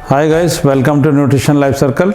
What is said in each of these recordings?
Hi guys, welcome to nutrition life circle.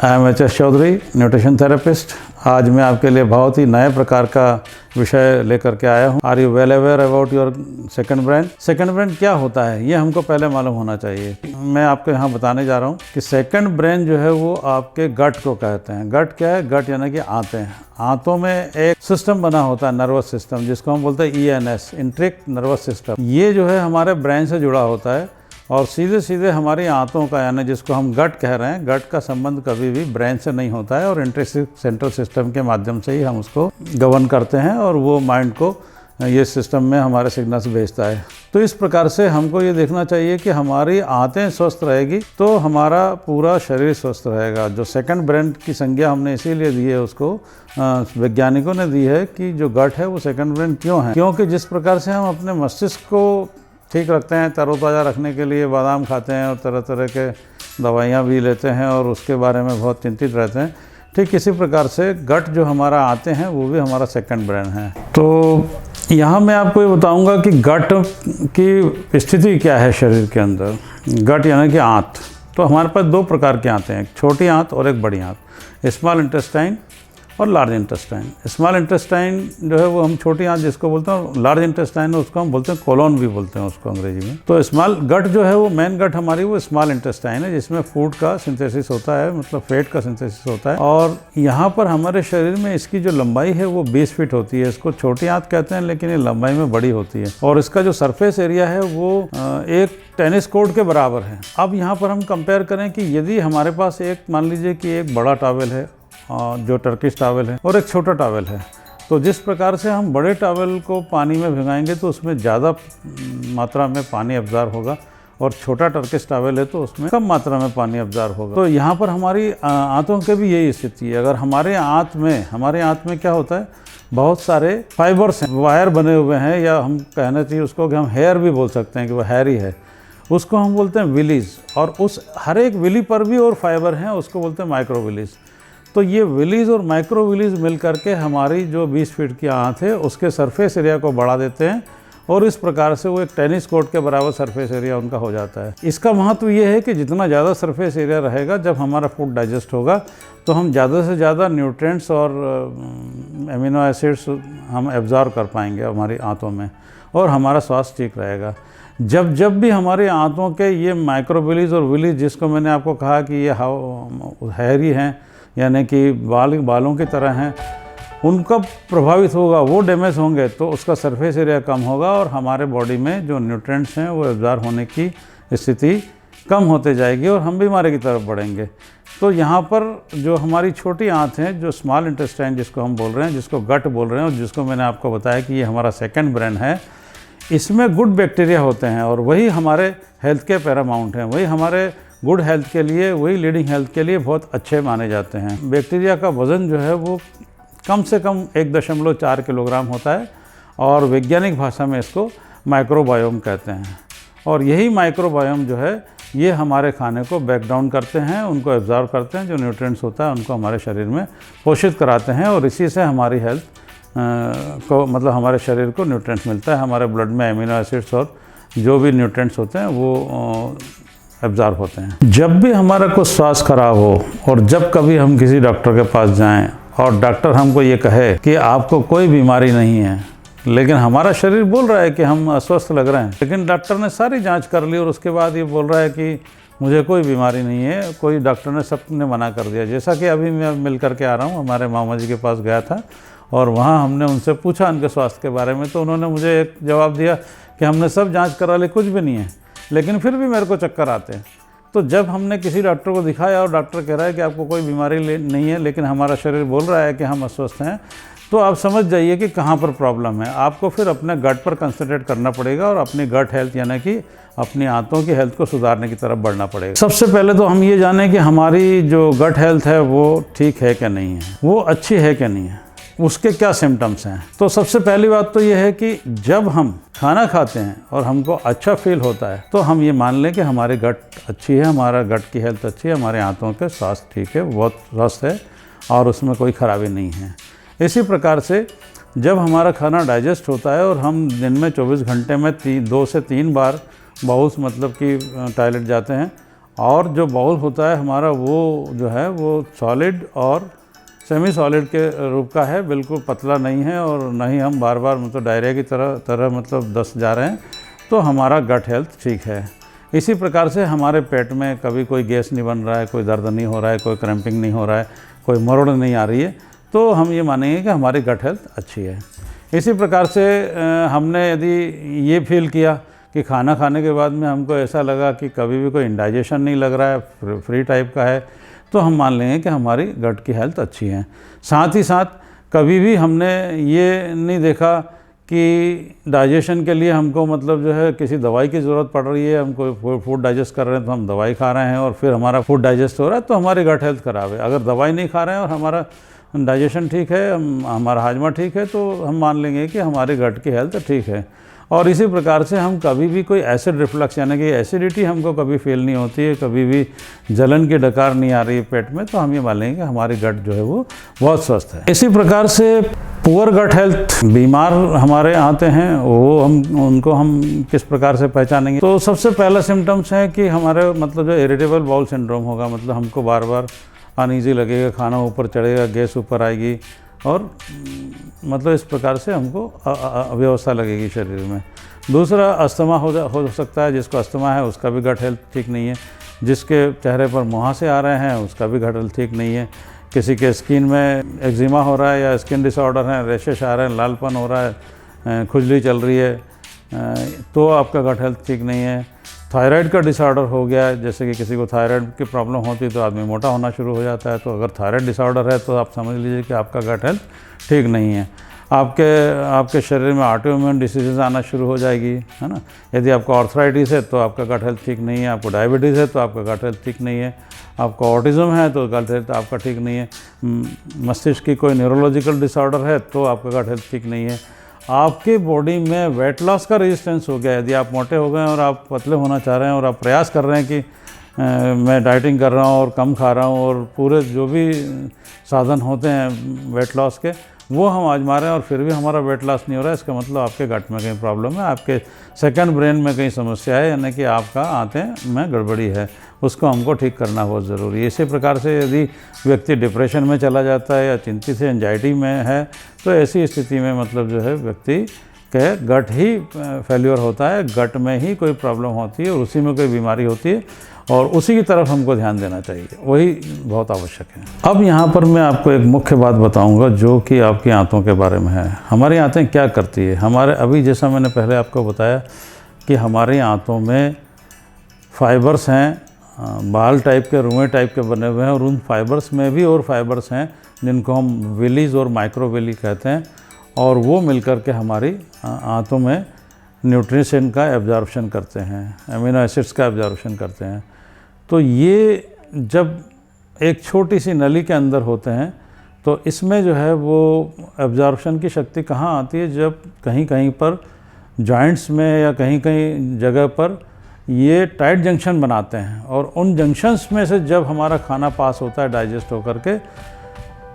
I am H S. Chaudhary, nutrition therapist. आज मैं आपके लिए बहुत ही नए प्रकार का विषय लेकर के आया हूँ। Are you well aware about your second brain? Second brain क्या होता है, ये हमको पहले मालूम होना चाहिए। मैं आपको यहाँ बताने जा रहा हूँ कि सेकंड ब्रेन जो है वो आपके गट को कहते हैं। गट क्या है? गट यानी कि आंतें हैं। आंतों में एक सिस्टम बना होता है, नर्वस सिस्टम, जिसको हम बोलते हैं ENS, इंट्रिक नर्वस सिस्टम। ये जो है हमारे ब्रेन से जुड़ा होता है और सीधे सीधे हमारी आंतों का, यानी जिसको हम गट कह रहे हैं, गट का संबंध कभी भी ब्रेन से नहीं होता है और इंट्रिक सेंट्रल सिस्टम के माध्यम से ही हम उसको गवर्न करते हैं और वो माइंड को ये सिस्टम में हमारे सिग्नल्स भेजता है। तो इस प्रकार से हमको ये देखना चाहिए कि हमारी आंतें स्वस्थ रहेगी तो हमारा पूरा शरीर स्वस्थ रहेगा। जो सेकंड ब्रेन की संज्ञा हमने इसीलिए दी है, उसको वैज्ञानिकों ने दी है कि जो गट है वो सेकंड ब्रेन क्यों है। क्योंकि जिस प्रकार से हम अपने मस्तिष्क को ठीक रखते हैं, तरोताज़ा रखने के लिए बादाम खाते हैं और तरह तरह के दवाइयाँ भी लेते हैं और उसके बारे में बहुत चिंतित रहते हैं, ठीक इसी प्रकार से गट जो हमारा आते हैं वो भी हमारा सेकंड ब्रेन है। तो यहाँ मैं आपको ये बताऊँगा कि गट की स्थिति क्या है शरीर के अंदर। गट यानी कि आंत। तो हमारे पास दो प्रकार के आंतें हैं, एक छोटी आंत और एक बड़ी आंत, स्मॉल इंटेस्टाइन और लार्ज इंटेस्टाइन। स्मॉल इंटेस्टाइन जो है वो हम छोटी आंत जिसको बोलते हैं, लार्ज इंटेस्टाइन उसको हम बोलते हैं कोलोन भी बोलते हैं उसको अंग्रेजी में। तो स्मॉल गट जो है वो मेन गट हमारी वो स्मॉल इंटेस्टाइन है, जिसमें फूड का सिंथेसिस होता है, मतलब फैट का सिंथेसिस होता है। और यहाँ पर हमारे शरीर में इसकी जो लंबाई है वो 20 फीट होती है। इसको छोटी आंत कहते हैं लेकिन ये लंबाई में बड़ी होती है और इसका जो सरफेस एरिया है वो एक टेनिस कोर्ट के बराबर है। अब यहाँ पर हम कंपेयर करें कि यदि हमारे पास एक, मान लीजिए कि एक बड़ा टॉवेल है जो टर्किश टॉवेल है और एक छोटा टॉवेल है, तो जिस प्रकार से हम बड़े टॉवेल को पानी में भिगाएंगे तो उसमें ज़्यादा मात्रा में पानी अब्जॉर्ब होगा और छोटा टर्किश टॉवेल है तो उसमें कम मात्रा में पानी अब्जॉर्ब होगा। तो यहाँ पर हमारी आंतों के भी यही स्थिति है। अगर हमारे आंत में क्या होता है, बहुत सारे फाइबर्स हैं, वायर बने हुए हैं, या हम कहना चाहिए उसको कि हम हेयर भी बोल सकते हैं कि वह हेयर ही है, उसको हम बोलते हैं विलीज। और उस हर एक विली पर भी और फाइबर हैं, उसको बोलते हैं माइक्रो विलीज। तो ये विलीज और माइक्रो विलीज मिल करके हमारी जो 20 फीट की आंत है उसके सरफेस एरिया को बढ़ा देते हैं और इस प्रकार से वो एक टेनिस कोर्ट के बराबर सरफेस एरिया उनका हो जाता है। इसका महत्व ये है कि जितना ज़्यादा सरफेस एरिया रहेगा, जब हमारा फूड डाइजेस्ट होगा तो हम ज़्यादा से ज़्यादा न्यूट्रिएंट्स और एमिनो एसिड्स हम एब्जॉर्ब कर पाएंगे हमारी आंतों में और हमारा स्वास्थ्य ठीक रहेगा। जब भी हमारे आंतों के ये माइक्रो विलीज और विलीज, जिसको मैंने आपको कहा कि ये हेयरी हैं यानी कि बालों की तरह हैं, उनका प्रभावित होगा, वो डैमेज होंगे तो उसका सरफेस एरिया कम होगा और हमारे बॉडी में जो न्यूट्रिएंट्स हैं वो एब्जॉर्ब होने की स्थिति कम होते जाएगी और हम बीमारी की तरफ बढ़ेंगे। तो यहाँ पर जो हमारी छोटी आंत है, जो स्मॉल इंटेस्टाइन जिसको हम बोल रहे हैं, जिसको गट बोल रहे हैं और जिसको मैंने आपको बताया कि ये हमारा सेकंड ब्रेन है, इसमें गुड बैक्टीरिया होते हैं और वही हमारे हेल्थ के पैरामाउंट हैं, वही हमारे गुड हेल्थ के लिए, वही लीडिंग हेल्थ के लिए बहुत अच्छे माने जाते हैं। बैक्टीरिया का वज़न जो है वो कम से कम 1.4 किलोग्राम होता है और वैज्ञानिक भाषा में इसको माइक्रोबायोम कहते हैं। और यही माइक्रोबायोम जो है ये हमारे खाने को ब्रेक डाउन करते हैं, उनको एब्जॉर्ब करते हैं, जो न्यूट्रिएंट्स होता है उनको हमारे शरीर में पोषित कराते हैं और इसी से हमारी हेल्थ को, मतलब हमारे शरीर को न्यूट्रिएंट्स मिलता है। हमारे ब्लड में एमिनो एसिड्स और जो भी न्यूट्रिएंट्स होते हैं वो एब्जॉर्ब होते हैं। जब भी हमारा कुछ स्वास्थ्य खराब हो और जब कभी हम किसी डॉक्टर के पास जाएं और डॉक्टर हमको ये कहे कि आपको कोई बीमारी नहीं है, लेकिन हमारा शरीर बोल रहा है कि हम अस्वस्थ लग रहे हैं, लेकिन डॉक्टर ने सारी जांच कर ली और उसके बाद ये बोल रहा है कि मुझे कोई बीमारी नहीं है, कोई डॉक्टर ने सबने मना कर दिया। जैसा कि अभी मैं मिल करके आ रहा हूँ, हमारे मामा जी के पास गया था और वहाँ हमने उनसे पूछा उनके स्वास्थ्य के बारे में, तो उन्होंने मुझे एक जवाब दिया कि हमने सब जाँच करा ली, कुछ भी नहीं है, लेकिन फिर भी मेरे को चक्कर आते हैं। तो जब हमने किसी डॉक्टर को दिखाया और डॉक्टर कह रहा है कि आपको कोई बीमारी नहीं है, लेकिन हमारा शरीर बोल रहा है कि हम अस्वस्थ हैं, तो आप समझ जाइए कि कहाँ पर प्रॉब्लम है। आपको फिर अपने गट पर कंसंट्रेट करना पड़ेगा और अपनी गट हेल्थ यानी कि अपनी आंतों की हेल्थ को सुधारने की तरफ बढ़ना पड़ेगा। सबसे पहले तो हम ये जानें कि हमारी जो गट हेल्थ है वो ठीक है कि नहीं है, वो अच्छी है कि नहीं है, उसके क्या सिम्टम्स हैं। तो सबसे पहली बात तो ये है कि जब हम खाना खाते हैं और हमको अच्छा फील होता है तो हम ये मान लें कि हमारी गट अच्छी है, हमारा गट की हेल्थ अच्छी है, हमारे आंतों के स्वास्थ्य ठीक है, बहुत स्वस्थ है और उसमें कोई खराबी नहीं है। इसी प्रकार से जब हमारा खाना डाइजेस्ट होता है और हम दिन में 24 घंटे में 2 से 3 बार बहुत मतलब कि टॉयलेट जाते हैं और जो बाउल होता है हमारा वो जो है वो सॉलिड और सेमी सॉलिड के रूप का है, बिल्कुल पतला नहीं है और ना ही हम बार बार मतलब डायरिया की तरह मतलब दस जा रहे हैं, तो हमारा गट हेल्थ ठीक है। इसी प्रकार से हमारे पेट में कभी कोई गैस नहीं बन रहा है, कोई दर्द नहीं हो रहा है, कोई क्रैम्पिंग नहीं हो रहा है, कोई मरोड़ नहीं आ रही है, तो हम ये मानेंगे कि हमारी गट हेल्थ अच्छी है। इसी प्रकार से हमने यदि ये फील किया कि खाना खाने के बाद में हमको ऐसा लगा कि कभी भी कोई इंडाइजेशन नहीं लग रहा है, फ्री टाइप का है, तो हम मान लेंगे कि हमारी गट की हेल्थ अच्छी है। साथ ही साथ कभी भी हमने ये नहीं देखा कि डाइजेशन के लिए हमको मतलब जो है किसी दवाई की ज़रूरत पड़ रही है, हम कोई फूड डाइजेस्ट कर रहे हैं तो हम दवाई खा रहे हैं और फिर हमारा फूड डाइजेस्ट हो रहा है, तो हमारी गट हेल्थ ख़राब है। अगर दवाई नहीं खा रहे हैं और हमारा डाइजेशन ठीक है, हमारा हाजमा ठीक है, तो हम मान लेंगे कि हमारी गट की हेल्थ ठीक है। और इसी प्रकार से हम कभी भी कोई एसिड रिफ्लक्स यानी कि एसिडिटी हमको कभी फील नहीं होती है, कभी भी जलन की डकार नहीं आ रही है पेट में, तो हम ये मान लेंगे कि हमारी गट जो है वो बहुत स्वस्थ है। इसी प्रकार से पुअर गट हेल्थ बीमार हमारे आते हैं, वो उनको हम किस प्रकार से पहचानेंगे? तो सबसे पहला सिम्टम्स है कि हमारे मतलब जो इरिटेबल बाउल सिंड्रोम होगा, मतलब हमको बार बार अनईजी लगेगा, खाना ऊपर चढ़ेगा, गैस ऊपर आएगी और मतलब इस प्रकार से हमको अव्यवस्था लगेगी शरीर में। दूसरा अस्थमा हो सकता है, जिसको अस्थमा है उसका भी गट हेल्थ ठीक नहीं है। जिसके चेहरे पर मुहासे आ रहे हैं उसका भी गट हेल्थ ठीक नहीं है। किसी के स्किन में एक्जिमा हो रहा है या स्किन डिसऑर्डर है, रैशेस आ रहे हैं, लालपन हो रहा है, खुजली चल रही है, तो आपका गट हेल्थ ठीक नहीं है। थायराइड का डिसऑर्डर हो गया है, जैसे कि किसी को थायराइड की प्रॉब्लम होती है तो आदमी मोटा होना शुरू हो जाता है, तो अगर थायराइड डिसऑर्डर है तो आप समझ लीजिए कि आपका गट हेल्थ ठीक नहीं है। आपके शरीर में ऑटोइम्यून डिसीजेज आना शुरू हो जाएगी, है ना। यदि आपको आर्थराइटिस है तो आपका गट हेल्थ ठीक नहीं है, आपको डायबिटीज़ है तो आपका गट हेल्थ ठीक नहीं है, आपको ऑटिज़म है तो गट हेल्थ आपका ठीक नहीं है, मस्तिष्क की कोई न्यूरोलॉजिकल डिसऑर्डर है तो आपका गट हेल्थ ठीक नहीं है। आपके बॉडी में वेट लॉस का रेजिस्टेंस हो गया, यदि आप मोटे हो गए और आप पतले होना चाह रहे हैं और आप प्रयास कर रहे हैं कि मैं डाइटिंग कर रहा हूँ और कम खा रहा हूँ और पूरे जो भी साधन होते हैं वेट लॉस के वो हम आजमा रहे हैं और फिर भी हमारा वेट लॉस नहीं हो रहा है, इसका मतलब आपके गट में कहीं प्रॉब्लम है, आपके सेकंड ब्रेन में कहीं समस्या है, यानी कि आपका आंतें में गड़बड़ी है, उसको हमको ठीक करना बहुत ज़रूरी है। इसी प्रकार से यदि व्यक्ति डिप्रेशन में चला जाता है या चिंतित है, एंजाइटी में है, तो ऐसी स्थिति में मतलब जो है व्यक्ति के गट ही फेल्योर होता है, गट में ही कोई प्रॉब्लम होती है और उसी में कोई बीमारी होती है और उसी की तरफ हमको ध्यान देना चाहिए, वही बहुत आवश्यक है। अब यहाँ पर मैं आपको एक मुख्य बात बताऊँगा जो कि आपकी आंतों के बारे में है। हमारी आंतें क्या करती है? हमारे अभी जैसा मैंने पहले आपको बताया कि हमारी आंतों में फाइबर्स हैं, बाल टाइप के, रुएँ टाइप के बने हुए हैं और उन फाइबर्स में भी और फाइबर्स हैं जिनको हम विलीज और माइक्रोविली कहते हैं और वो मिलकर के हमारी आंतों में न्यूट्रिशन का एब्जॉर्प्शन करते हैं, अमीनो एसिड्स का एब्जॉर्प्शन करते हैं। तो ये जब एक छोटी सी नली के अंदर होते हैं तो इसमें जो है वो एब्जॉर्प्शन की शक्ति कहाँ आती है? जब कहीं कहीं पर जॉइंट्स में या कहीं कहीं जगह पर ये टाइट जंक्शन बनाते हैं और उन जंक्शंस में से जब हमारा खाना पास होता है डाइजेस्ट होकर के,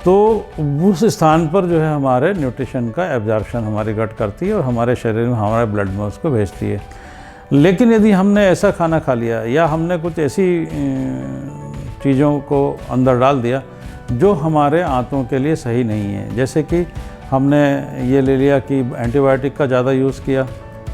तो उस स्थान पर जो है हमारे न्यूट्रिशन का एब्जॉर्प्शन हमारी गट करती है और हमारे शरीर में, हमारे ब्लड में उसको भेजती है। लेकिन यदि हमने ऐसा खाना खा लिया या हमने कुछ ऐसी चीज़ों को अंदर डाल दिया जो हमारे आंतों के लिए सही नहीं है, जैसे कि हमने ये ले लिया कि एंटीबायोटिक का ज़्यादा यूज़ किया,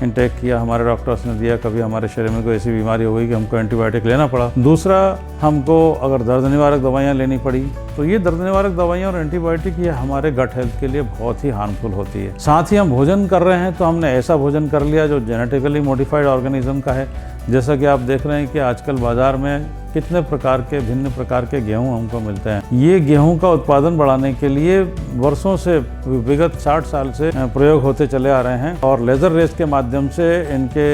इंटेक किया, हमारे डॉक्टर्स ने दिया, कभी हमारे शरीर में कोई ऐसी बीमारी हो गई कि हमको एंटीबायोटिक लेना पड़ा। दूसरा, हमको अगर दर्द निवारक दवाइयाँ लेनी पड़ी, तो ये दर्द निवारक दवाइयाँ और एंटीबायोटिक ये हमारे गट हेल्थ के लिए बहुत ही हार्मफुल होती है। साथ ही हम भोजन कर रहे हैं तो हमने ऐसा भोजन कर लिया जो जेनेटिकली मॉडिफाइड ऑर्गेनिज्म का है, जैसा कि आप देख रहे हैं कि आजकल बाज़ार में कितने प्रकार के, भिन्न प्रकार के गेहूं हमको मिलते हैं। ये गेहूं का उत्पादन बढ़ाने के लिए वर्षों से, विगत 60 साल से प्रयोग होते चले आ रहे हैं और लेज़र रेस के माध्यम से इनके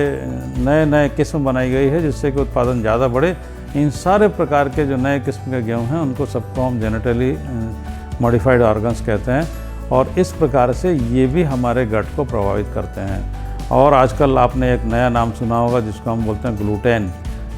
नए नए किस्म बनाई गई है जिससे कि उत्पादन ज़्यादा बढ़े। इन सारे प्रकार के जो नए किस्म के गेहूँ हैं उनको सबको हम जेनेटिकली मॉडिफाइड ऑर्गन्स कहते हैं और इस प्रकार से ये भी हमारे गट को प्रभावित करते हैं। और आजकल आपने एक नया नाम सुना होगा जिसको हम बोलते हैं ग्लूटेन।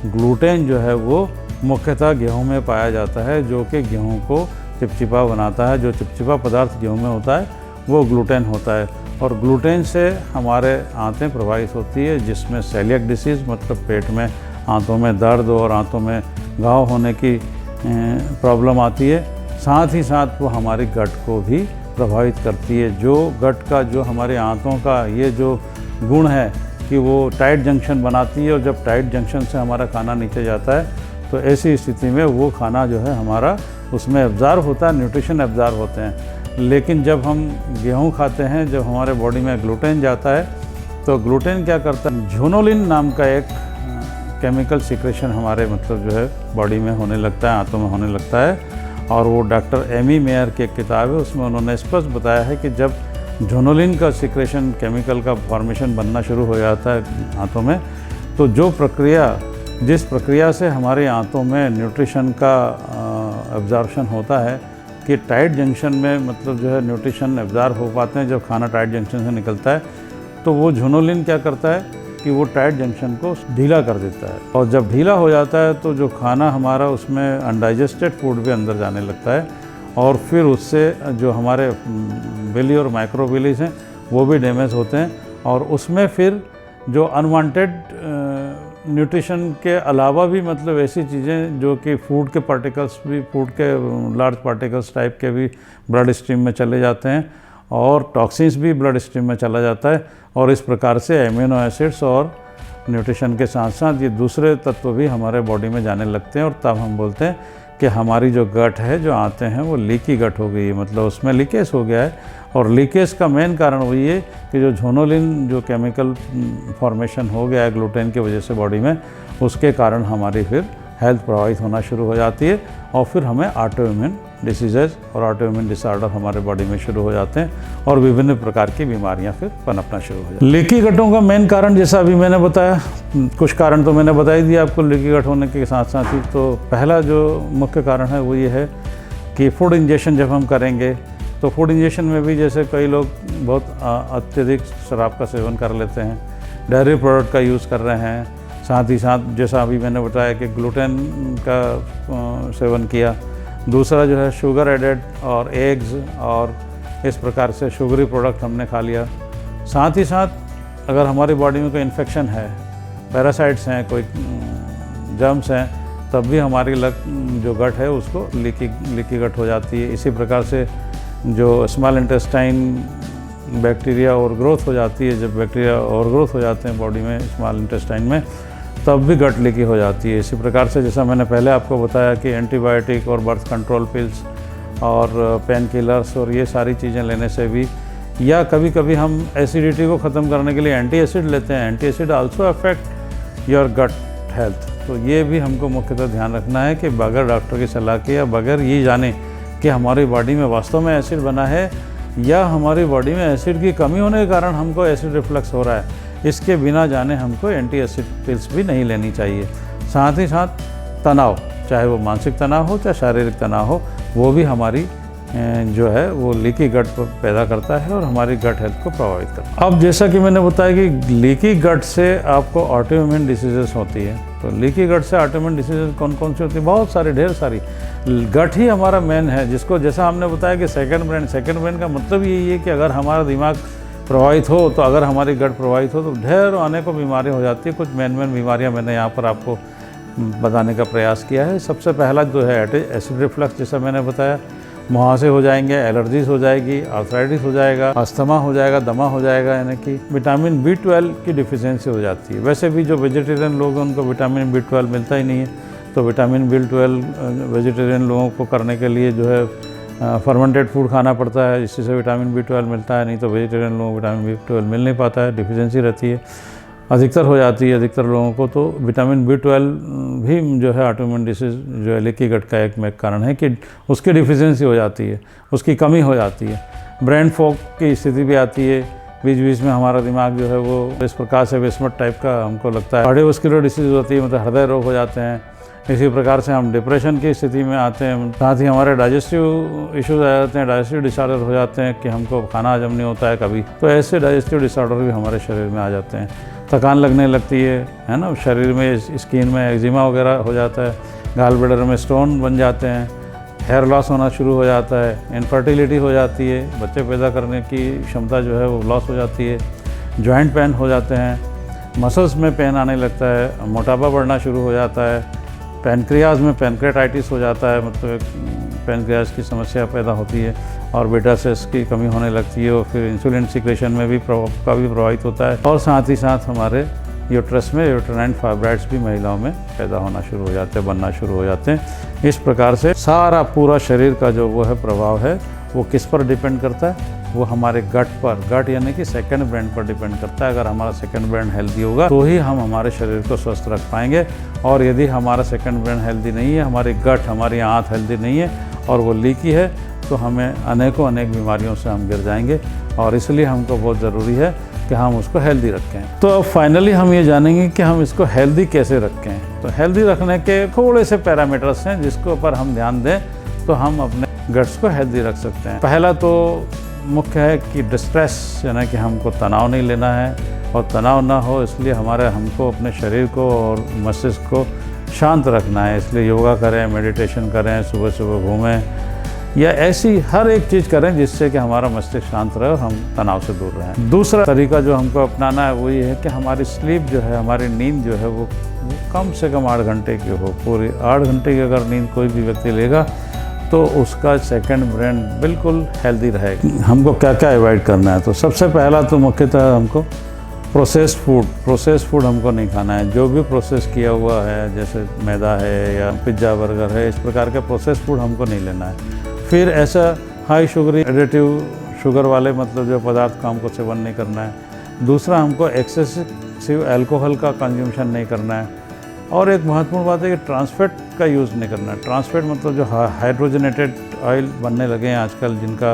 ग्लूटेन जो है वो मुख्यतः गेहूं में पाया जाता है, जो कि गेहूं को चिपचिपा बनाता है। जो चिपचिपा पदार्थ गेहूं में होता है वो ग्लूटेन होता है और ग्लूटेन से हमारे आंतें प्रभावित होती है, जिसमें सेलिएक डिसीज़ मतलब पेट में आंतों में दर्द और आंतों में घाव होने की प्रॉब्लम आती है। साथ ही साथ वो हमारी गट को भी प्रभावित करती है। जो गट का जो हमारे आंतों का ये जो गुण है कि वो टाइट जंक्शन बनाती है, और जब टाइट जंक्शन से हमारा खाना नीचे जाता है तो ऐसी स्थिति में वो खाना जो है हमारा उसमें एब्ज़ॉर्ब होता है, न्यूट्रिशन एब्ज़ॉर्ब होते हैं। लेकिन जब हम गेहूँ खाते हैं, जब हमारे बॉडी में ग्लूटेन जाता है तो ग्लूटेन क्या करता है, झोनोलिन नाम का एक केमिकल सिक्रेशन हमारे मतलब जो है बॉडी में होने लगता है, आंतों में होने लगता है। और वो डॉक्टर एमी मेयर की एक किताब है, उसमें उन्होंने स्पष्ट बताया है कि जब झोनोलिन का सिक्रेशन केमिकल का फॉर्मेशन बनना शुरू हो जाता है आंतों में, तो जिस प्रक्रिया से हमारे आंतों में न्यूट्रिशन का एब्जॉर्प्शन होता है कि टाइट जंक्शन में मतलब जो है न्यूट्रिशन एब्जॉर्ब हो पाते हैं, जब खाना टाइट जंक्शन से निकलता है तो वो झोनोलिन क्या करता है कि वो टाइट जंक्शन को ढीला कर देता है। और जब ढीला हो जाता है तो जो खाना हमारा उसमें अनडाइजेस्टेड फूड भी अंदर जाने लगता है, और फिर उससे जो हमारे बिली और माइक्रोबिलीज हैं वो भी डैमेज होते हैं। और उसमें फिर जो अनवांटेड न्यूट्रिशन के अलावा भी मतलब ऐसी चीज़ें जो कि फूड के पार्टिकल्स भी, फूड के लार्ज पार्टिकल्स टाइप के भी ब्लड स्ट्रीम में चले जाते हैं, और टॉक्सिन्स भी ब्लड स्ट्रीम में चला जाता है। और इस प्रकार से एमिनो एसिड्स और न्यूट्रिशन के साथ साथ ये दूसरे तत्व भी हमारे बॉडी में जाने लगते हैं, और तब हम बोलते हैं कि हमारी जो गट है, जो आते हैं, वो लीकी गट हो गई है, मतलब उसमें लीकेज हो गया है। और लीकेज का मेन कारण वही है कि जो झोनोलिन जो केमिकल फॉर्मेशन हो गया है ग्लूटेन की वजह से बॉडी में, उसके कारण हमारी फिर हेल्थ प्रभावित होना शुरू हो जाती है, और फिर हमें ऑटोइम्यून डिसीजेज और ऑटोइम्यून डिसऑर्डर हमारे बॉडी में शुरू हो जाते हैं, और विभिन्न प्रकार की बीमारियां फिर पनपना शुरू हो जाती हैं। लीकी गटों का मेन कारण जैसा अभी मैंने बताया, कुछ कारण तो मैंने बता ही दिया आपको लीकी गट होने के साथ साथ ही। तो पहला जो मुख्य कारण है वो ये है कि फूड इंजेक्शन जब हम करेंगे तो फूड इंजेक्शन में भी जैसे कई लोग बहुत अत्यधिक शराब का सेवन कर लेते हैं, डेयरी प्रोडक्ट का यूज़ कर रहे हैं, साथ ही साथ जैसा अभी मैंने बताया कि ग्लूटेन का सेवन किया, दूसरा जो है शुगर एडेड और एग्स और इस प्रकार से शुगरी प्रोडक्ट हमने खा लिया। साथ ही साथ अगर हमारी बॉडी में कोई इन्फेक्शन है, पैरासाइट्स हैं, कोई जर्म्स हैं, तब भी हमारी जो गट है उसको लीकी गट हो जाती है। इसी प्रकार से जो स्मॉल इंटेस्टाइन बैक्टीरिया और ग्रोथ हो जाती है, जब बैक्टीरिया और ग्रोथ हो जाते हैं बॉडी में स्मॉल इंटेस्टाइन में, तब भी गट लीकी हो जाती है। इसी प्रकार से जैसा मैंने पहले आपको बताया कि एंटीबायोटिक और बर्थ कंट्रोल पिल्स और पेन किलर्स और ये सारी चीज़ें लेने से भी, या कभी कभी हम एसिडिटी को ख़त्म करने के लिए एंटी एसिड लेते हैं, anti acid also affect your gut health. तो ये भी हमको मुख्यतः ध्यान रखना है कि बगैर डॉक्टर की सलाह के या बगैर ये जाने कि हमारी बॉडी में वास्तव में एसिड बना है या हमारी बॉडी में एसिड की कमी होने के कारण हमको एसिड रिफ्लक्स हो रहा है, इसके बिना जाने हमको एंटी एसिड पिल्स भी नहीं लेनी चाहिए। साथ ही साथ तनाव, चाहे वो मानसिक तनाव हो चाहे शारीरिक तनाव हो, वो भी हमारी जो है वो लीकी गट पैदा करता है और हमारी गट हेल्थ को प्रभावित करता है। अब जैसा कि मैंने बताया कि लीकी गट से आपको ऑटोइम्यून डिसीजेस होती है, तो लीकी गट से ऑटोइम्यून डिसीजेस कौन कौन सी होती है? बहुत सारी, ढेर सारी। गट ही हमारा मेन है, जिसको जैसा हमने बताया कि सेकंड ब्रेन का मतलब यही है कि अगर हमारा दिमाग प्रभावित हो, तो अगर हमारी गट प्रभावित हो तो ढेर अनेकों बीमारियाँ हो जाती है। कुछ मेन बीमारियाँ मैंने यहाँ पर आपको बताने का प्रयास किया है। सबसे पहला जो है एसिड रिफ्लक्स, जैसा मैंने बताया, मुहासे हो जाएंगे, एलर्जीज हो जाएगी, आर्थराइटिस हो जाएगा, अस्थमा हो जाएगा, दमा हो जाएगा, यानी कि विटामिन B12 की डिफिशियंसी हो जाती है। वैसे भी जो वेजिटेरियन लोग हैं उनको विटामिन B12 मिलता ही नहीं है, तो विटामिन B12 वेजिटेरियन लोगों को करने के लिए जो है फर्मेंटेड फूड खाना पड़ता है, जिससे विटामिन B12 मिलता है, नहीं तो वेजिटेरियन लोगों को विटामिन B12 मिल नहीं पाता है, डिफिशियंसी रहती है, अधिकतर हो जाती है अधिकतर लोगों को। तो विटामिन B12 भी जो है ऑटोइम्यून डिसीज जो है लीकी गट का एक कारण है कि उसकी डिफिशियंसी हो जाती है, उसकी कमी हो जाती है। ब्रेन फॉग की स्थिति भी आती है, बीच बीच में हमारा दिमाग जो है वो इस प्रकार से विस्मृत टाइप का हमको लगता है। कार्डियोवैस्कुलर डिसीज होती है, मतलब हृदय रोग हो जाते हैं। इसी प्रकार से हम डिप्रेशन की स्थिति में आते हैं। साथ ही हमारे डाइजेस्टिव इश्यूज आ जाते हैं, डाइजेस्टिव डिसऑर्डर हो जाते हैं कि हमको खाना हजम नहीं होता है कभी, तो ऐसे डाइजेस्टिव डिसऑर्डर भी हमारे शरीर में आ जाते हैं। थकान लगने लगती है ना, शरीर में स्किन में एक्जिमा वगैरह हो जाता है, गाल ब्लैडर में स्टोन बन जाते हैं, हेयर लॉस होना शुरू हो जाता है, इनफर्टिलिटी हो जाती है, बच्चे पैदा करने की क्षमता जो है वो लॉस हो जाती है, जॉइंट पेन हो जाते हैं, मसल्स में पेन आने लगता है, मोटापा बढ़ना शुरू हो जाता है, पैनक्रियाज में पैनक्रेटाइटिस हो जाता है, मतलब पैनक्रियाज की समस्या पैदा होती है और बीटा सेल्स की कमी होने लगती है और फिर इंसुलिन सिक्रेशन में भी काफ़ी प्रभावित होता है और साथ ही साथ हमारे यूट्रस में यूट्राइन फाइब्राइड्स भी महिलाओं में पैदा होना शुरू हो जाते हैं, बनना शुरू हो जाते हैं। इस प्रकार से सारा पूरा शरीर का जो वो है प्रभाव है वो किस पर डिपेंड करता है, वो हमारे गट पर, गट यानी कि सेकंड ब्रेन पर डिपेंड करता है। अगर हमारा सेकंड ब्रेन हेल्दी होगा तो ही हम हमारे शरीर को स्वस्थ रख पाएंगे, और यदि हमारा सेकंड ब्रेन हेल्दी नहीं है, हमारी गट, हमारी आंत हेल्दी नहीं है और वो लीकी है, तो हमें अनेक बीमारियों से हम गिर जाएंगे। और इसलिए हमको बहुत ज़रूरी है कि हम उसको हेल्दी रखें। तो अब फाइनली हम ये जानेंगे कि हम इसको हेल्दी कैसे रखें। तो हेल्दी रखने के थोड़े से पैरामीटर्स हैं जिसके ऊपर हम ध्यान दें तो हम अपने गट्स को हेल्दी रख सकते हैं। पहला तो मुख्य है कि डिस्ट्रेस, यानी कि हमको तनाव नहीं लेना है, और तनाव ना हो इसलिए हमको अपने शरीर को और मस्तिष्क को शांत रखना है। इसलिए योगा करें, मेडिटेशन करें, सुबह सुबह घूमें, या ऐसी हर एक चीज़ करें जिससे कि हमारा मस्तिष्क शांत रहे और हम तनाव से दूर रहें। दूसरा तरीका जो हमको अपनाना है वो ये है कि हमारी स्लीप जो है, हमारी नींद जो है वो कम से कम 8 घंटे की हो। पूरी 8 घंटे की अगर नींद कोई भी व्यक्ति लेगा तो उसका सेकंड ब्रेन बिल्कुल हेल्दी रहेगा। हमको क्या क्या अवॉइड करना है, तो सबसे पहला तो मुख्यतः हमको प्रोसेस्ड फूड हमको नहीं खाना है। जो भी प्रोसेस किया हुआ है, जैसे मैदा है या पिज्ज़ा बर्गर है, इस प्रकार के प्रोसेस्ड फूड हमको नहीं लेना है। फिर ऐसा हाई शुगरी एडिटिव शुगर वाले मतलब जो पदार्थ का हमको सेवन नहीं करना है। दूसरा, हमको एक्सेसिव अल्कोहल का कंज्यूमशन नहीं करना है। और एक महत्वपूर्ण बात है कि ट्रांसफैट का यूज़ नहीं करना है। ट्रांसफैट मतलब जो हाइड्रोजनेटेड ऑयल बनने लगे हैं आजकल, जिनका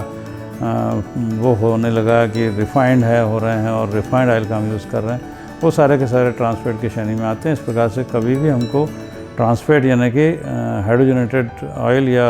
वो होने लगा कि रिफाइंड हो रहे हैं और रिफाइंड ऑयल का हम यूज़ कर रहे हैं, वो सारे के सारे ट्रांसफैट की श्रेणी में आते हैं। इस प्रकार से कभी भी हमको ट्रांसफैट यानी कि हाइड्रोजनेटेड ऑयल या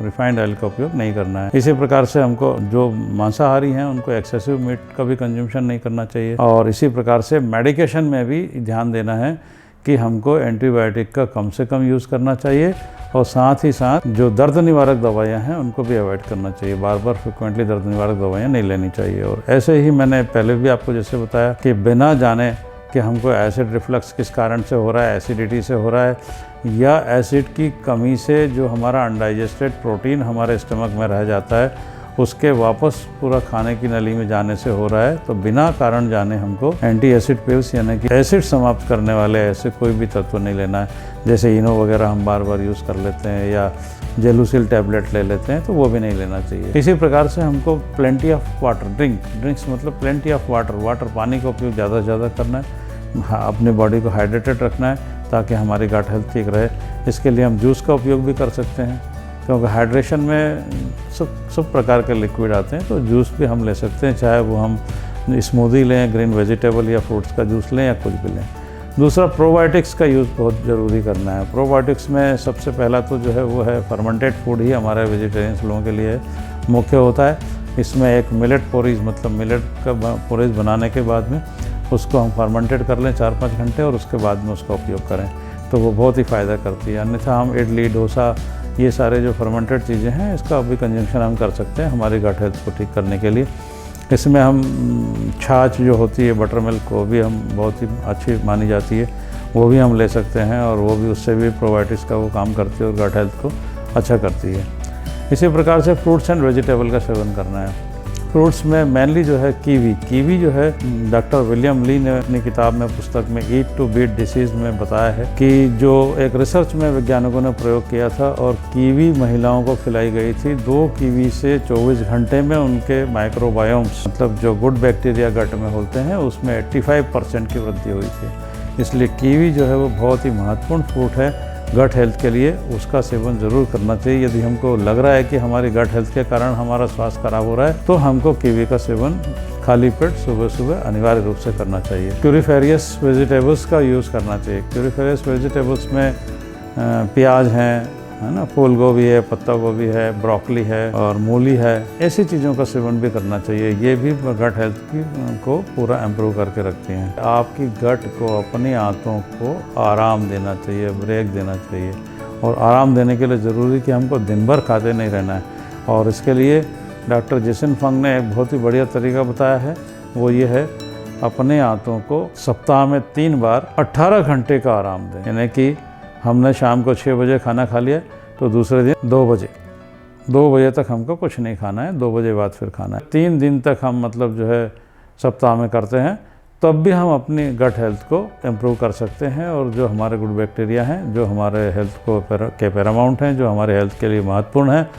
रिफाइंड ऑयल का उपयोग नहीं करना है। इसी प्रकार से हमको जो मांसाहारी हैं उनको एक्सेसिव मीट का भी कंज्यूमशन नहीं करना चाहिए। और इसी प्रकार से मेडिकेशन में भी ध्यान देना है कि हमको एंटीबायोटिक का कम से कम यूज़ करना चाहिए, और साथ ही साथ जो दर्द निवारक दवाइयाँ हैं उनको भी अवॉइड करना चाहिए। बार बार फ्रिक्वेंटली दर्द निवारक दवाइयाँ नहीं लेनी चाहिए। और ऐसे ही मैंने पहले भी आपको जैसे बताया कि बिना जाने कि हमको एसिड रिफ्लक्स किस कारण से हो रहा है, एसिडिटी से हो रहा है, या एसिड की कमी से जो हमारा अनडाइजेस्टेड प्रोटीन हमारे स्टमक में रह जाता है उसके वापस पूरा खाने की नली में जाने से हो रहा है, तो बिना कारण जाने हमको एंटी एसिड पिल्स यानी कि एसिड समाप्त करने वाले ऐसे कोई भी तत्व नहीं लेना है। जैसे इनो वगैरह हम बार बार यूज़ कर लेते हैं या जेलुसिल टैबलेट ले लेते हैं, तो वो भी नहीं लेना चाहिए। इसी प्रकार से हमको प्लेंटी ऑफ वाटर, ड्रिंक्स मतलब प्लेंटी ऑफ वाटर, पानी का उपयोग ज़्यादा से ज़्यादा करना है। अपने बॉडी को हाइड्रेटेड रखना है ताकि हमारी गट हेल्थ ठीक रहे। इसके लिए हम जूस का उपयोग भी कर सकते हैं, क्योंकि हाइड्रेशन में सब प्रकार के लिक्विड आते हैं, तो जूस भी हम ले सकते हैं, चाहे वो हम स्मूदी लें, ग्रीन वेजिटेबल या फ्रूट्स का जूस लें या कुछ भी लें। दूसरा, प्रोबायोटिक्स का यूज़ बहुत ज़रूरी करना है। प्रोबायोटिक्स में सबसे पहला तो जो है वो है फर्मेंटेड फूड ही हमारे वेजिटेरियंस लोगों के लिए मुख्य होता है। इसमें एक मिलेट पोरीज मतलब मिलेट का पोरीज बनाने के बाद में उसको हम फर्मेंटेड कर लें 4-5 घंटे, और उसके बाद में उसका उपयोग करें तो वो बहुत ही फ़ायदा करती है। अन्यथा हम इडली, डोसा, ये सारे जो फर्मेंटेड चीज़ें हैं इसका भी कंजम्पशन हम कर सकते हैं हमारी गट हेल्थ को ठीक करने के लिए। इसमें हम छाछ जो होती है, बटर मिल्क, वो भी हम बहुत ही अच्छी मानी जाती है, वो भी हम ले सकते हैं, और वो भी उससे भी प्रोबायोटिक्स का वो काम करती है और गट हेल्थ को अच्छा करती है। इसी प्रकार से फ्रूट्स एंड वेजिटेबल का सेवन करना है। फ्रूट्स में मेनली जो है कीवी जो है, डॉक्टर विलियम ली ने अपनी किताब में, पुस्तक में ईट टू बीट डिसीज़ में बताया है कि जो एक रिसर्च में वैज्ञानिकों ने प्रयोग किया था और कीवी महिलाओं को खिलाई गई थी। 2 कीवी से 24 घंटे में उनके माइक्रोबायोम्स मतलब जो गुड बैक्टीरिया गट में होते हैं उसमें 85% की वृद्धि हुई थी। इसलिए कीवी जो है वो बहुत ही महत्वपूर्ण फ्रूट है गट हेल्थ के लिए, उसका सेवन ज़रूर करना चाहिए। यदि हमको लग रहा है कि हमारी गट हेल्थ के कारण हमारा स्वास्थ्य खराब हो रहा है तो हमको कीवी का सेवन खाली पेट सुबह सुबह अनिवार्य रूप से करना चाहिए। क्यूरीफेरियस वेजिटेबल्स का यूज़ करना चाहिए। क्यूरीफेरियस वेजिटेबल्स में प्याज है ना, फूल गोभी है, पत्ता गोभी है, ब्रोकली है और मूली है, ऐसी चीज़ों का सेवन भी करना चाहिए। ये भी गट हेल्थ को पूरा इम्प्रूव करके रखती हैं। आपकी गट को, अपनी आंतों को आराम देना चाहिए, ब्रेक देना चाहिए, और आराम देने के लिए ज़रूरी कि हमको दिन भर खाते नहीं रहना है। और इसके लिए डॉक्टर जेसन फंग ने एक बहुत ही बढ़िया तरीका बताया है, वो ये है अपने आंतों को सप्ताह में 3 बार 18 घंटे का आराम दें। यानी कि हमने शाम को 6 बजे खाना खा लिया तो दूसरे दिन 2 बजे तक हमको कुछ नहीं खाना है, 2 बजे बाद फिर खाना है। 3 दिन तक हम मतलब जो है सप्ताह में करते हैं, तब भी हम अपनी गट हेल्थ को इम्प्रूव कर सकते हैं। और जो हमारे गुड बैक्टीरिया हैं, जो हमारे हेल्थ को के पैरामाउंट हैं, जो हमारे हेल्थ के लिए महत्वपूर्ण हैं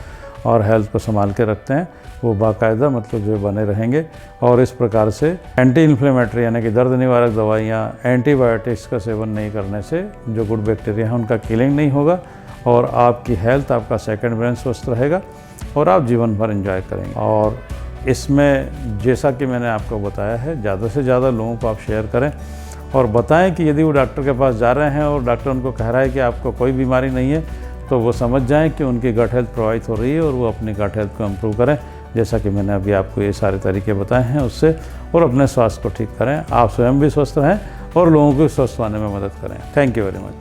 और हेल्थ को संभाल के रखते हैं, वो बाकायदा मतलब जो बने रहेंगे। और इस प्रकार से एंटी इन्फ्लेमेटरी यानी कि दर्द निवारक दवाइयाँ, एंटीबायोटिक्स का सेवन नहीं करने से जो गुड बैक्टीरिया हैं उनका किलिंग नहीं होगा और आपकी हेल्थ, आपका सेकंड ब्रेन स्वस्थ रहेगा और आप जीवन भर एंजॉय करेंगे। और इसमें जैसा कि मैंने आपको बताया है, ज़्यादा से ज़्यादा लोगों को आप शेयर करें और बताएं कि यदि वो डॉक्टर के पास जा रहे हैं और डॉक्टर उनको कह रहा है कि आपको कोई बीमारी नहीं है, तो वो समझ जाएं कि उनकी गट हेल्थ प्रभावित हो रही है और वो अपनी गट हेल्थ को इम्प्रूव करें, जैसा कि मैंने अभी आपको ये सारे तरीके बताए हैं उससे, और अपने स्वास्थ्य को ठीक करें। आप स्वयं भी स्वस्थ रहें और लोगों को स्वस्थ होने में मदद करें। Thank you very much.